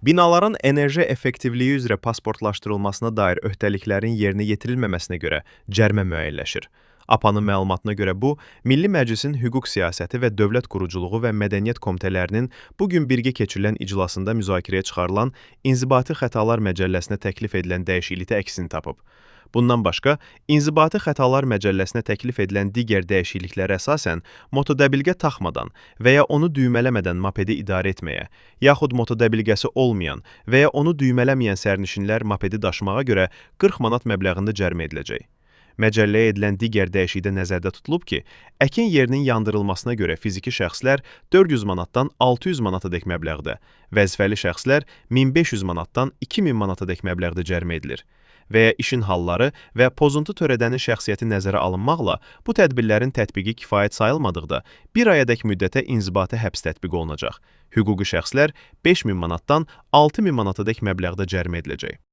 Binaların enerji effektivliyi üzrə pasportlaşdırılmasına dair öhdəliklərin yerinə yetirilməməsinə görə cərimə müəyyənləşir. APA'nın məlumatına görə bu, Milli Məclisin Hüquq Siyasəti və Dövlət Quruculuğu və Mədəniyyət Komitələrinin bu gün birgə keçirilən iclasında müzakirəyə çıxarılan İnzibati Xətalar Məcəlləsinə təklif edilən dəyişiklikdə əksini tapıb. Bundan başqa, İnzibati Xətalar Məcəlləsinə təklif edilən digər dəyişikliklərə əsasən motodəbilqə taxmadan və ya onu düymələmədən mopedi idarə etməyə, yaxud motodəbilqəsi olmayan və ya onu düymələməyən sərnişinlər mopedi daşımağa görə 40 manat məbləğində cərimə ediləcək. Məcəlləyə edilən digər dəyişiklikdə nəzərdə tutulub ki, əkin yerinin yandırılmasına görə fiziki şəxslər 400 manatdan 600 manatadək məbləğdə, vəzifəli şəxslər 1500 manatdan 2000 manatadək məbləğdə cərimə edilir və ya işin halları və pozuntu törədənin şəxsiyyəti nəzərə alınmaqla bu tədbirlərin tətbiqi kifayət sayılmadıqda bir ayadək müddətə inzibati həbs tətbiq olunacaq. Hüquqi şəxslər 5000 manatdan 6000 manatadək məbləğdə cərimə ediləcək.